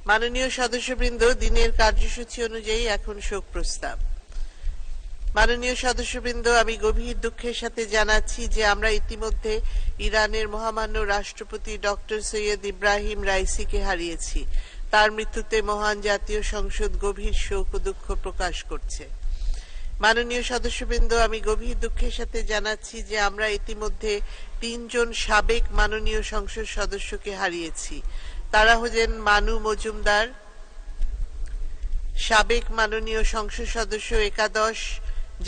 মাননীয় সদস্যবৃন্দ, দিনের কার্যসূচি অনুযায়ী এখন শোক প্রস্তাব। মাননীয় সদস্যবৃন্দ, আমি গভীর দুঃখের সাথে জানাচ্ছি যে আমরা ইতিমধ্যে ইরানের মহামান্য রাষ্ট্রপতি ডক্টর সৈয়দ ইব্রাহিম রাইসিকে হারিয়েছি। তার মৃত্যুতে মহান জাতীয় সংসদ গভীর শোক ও দুঃখ প্রকাশ করছে। মাননীয় সদস্যবৃন্দ, আমি গভীর দুঃখের সাথে জানাচ্ছি যে আমরা ইতিমধ্যে 3 জন সাবেক মাননীয় সংসদ সদস্যকে হারিয়েছি। তারা হলেন মানু মজুমদার, সাবেক মাননীয় সংসদ সদস্য একাদশ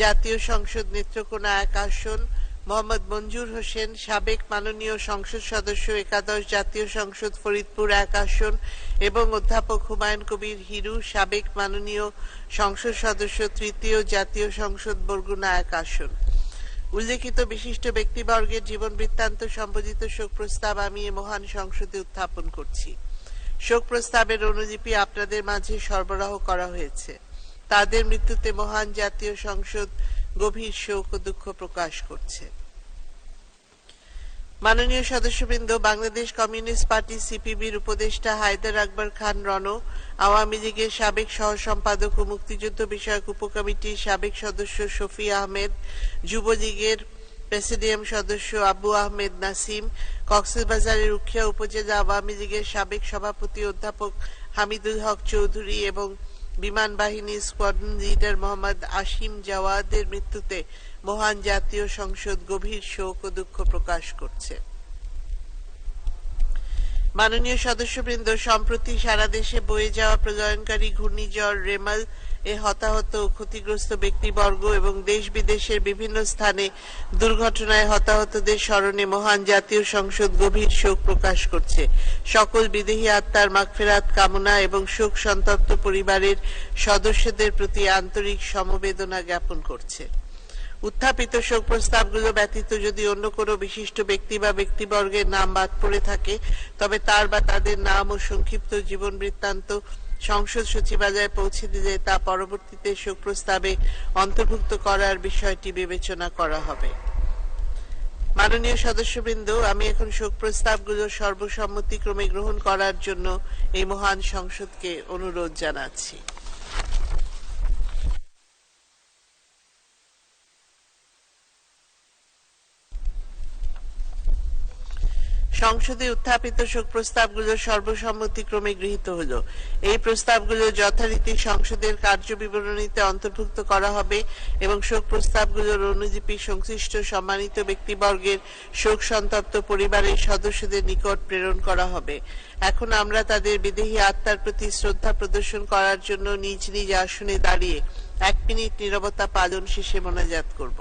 জাতীয় সংসদ নেত্রকোনা 1 আসন, মোহাম্মদ মঞ্জুর হোসেন, সাবেক মাননীয় সংসদ সদস্য একাদশ জাতীয় সংসদ ফরিদপুর 1 আসন এবং অধ্যাপক হুমায়ুন কবির হিরু, সাবেক মাননীয় সংসদ সদস্য তৃতীয় জাতীয় সংসদ বরগুনা 1 আসন। উল্লেখিত বিশিষ্ট ব্যক্তিবর্গের জীবন বৃত্তান্ত সম্বলিত শোক প্রস্তাব আমি এ মহান সংসদে উত্থাপন করছি। শোক প্রস্তাবের অনুলিপি আপনাদের মাঝে সরবরাহ করা হয়েছে। তাদের মৃত্যুতে মহান জাতীয় সংসদ গভীর শোক ও দুঃখ প্রকাশ করছে। মাননীয় সদস্যবৃন্দ, বাংলাদেশ কমিউনিস্ট পার্টি সিপিবির উপদেষ্টা হায়দার আকবর খান রণ, আওয়ামী লীগের সাবেক সহ সম্পাদক ও মুক্তিযুদ্ধ বিষয়ক উপকমিটির সাবেক সদস্য শফি আহমেদ, যুবলীগের প্রেসিডিয়াম সদস্য আবু আহমেদ নাসিম, কক্সবাজারের উখিয়া উপজেলা আওয়ামী লীগের সাবেক সভাপতি অধ্যাপক হামিদুল হক চৌধুরী এবং বিমান বাহিনী স্কোয়াড্রন লিডার মোহাম্মদ আসিম জাওয়াদের মৃত্যুতে মহান জাতীয় সংসদ গভীর শোক ও দুঃখ প্রকাশ করছে। মাননীয় সদস্যবৃন্দ, সম্প্রতি সারা দেশে বয়ে যাওয়া প্রলয়ঙ্কারী ঘূর্ণিঝড় রেমাল এ হতাহত ও ক্ষতিগ্রস্ত ব্যক্তিবর্গ এবং দেশ বিদেশের বিভিন্ন স্থানে দুর্ঘটনায় হতাহতদের স্মরণে মহান জাতীয় সংসদ গভীর শোক প্রকাশ করছে। সকল বিদেহী আত্মার মাগফিরাত কামনা এবং শোক সন্তপ্ত পরিবারের সদস্যদের প্রতি আন্তরিক সমবেদনা জ্ঞাপন করছে। উত্থাপিত শোক প্রস্তাবগুলো ব্যতীত যদি অন্য কোনো বিশিষ্ট ব্যক্তি বা ব্যক্তিবর্গের নাম বাদ পড়ে থাকে, তবে তার বা তাদের নাম ও সংক্ষিপ্ত জীবন বৃত্তান্ত সংসদ সচিবালয়ে পৌঁছে দিলে তা পরবর্তীতে শোক প্রস্তাবে অন্তর্ভুক্ত করার বিষয়টি বিবেচনা করা হবে। মাননীয় সদস্যবৃন্দ, আমি এখন শোক প্রস্তাবগুলো সর্বসম্মতিক্রমে গ্রহণ করার জন্য এই মহান সংসদকে অনুরোধ জানাচ্ছি। সংসদে উত্থাপিত শোক প্রস্তাবগুলো সর্বসম্মতিক্রমে গৃহীত হলো। এই প্রস্তাবগুলো যথারীতি সংসদের কার্যবিবরণীতে অন্তর্ভুক্ত করা হবে এবং শোক প্রস্তাবগুলোর অনুলিপি সংশ্লিষ্ট সম্মানিত ব্যক্তিবর্গের শোক সন্তপ্ত পরিবারের সদস্যদের নিকট প্রেরণ করা হবে। এখন আমরা তাদের বিদেহী আত্মার প্রতি শ্রদ্ধা প্রদর্শন করার জন্য নিজ নিজ আসনে দাঁড়িয়ে 1 মিনিট নীরবতা পালন শেষে মোনাজাত করব।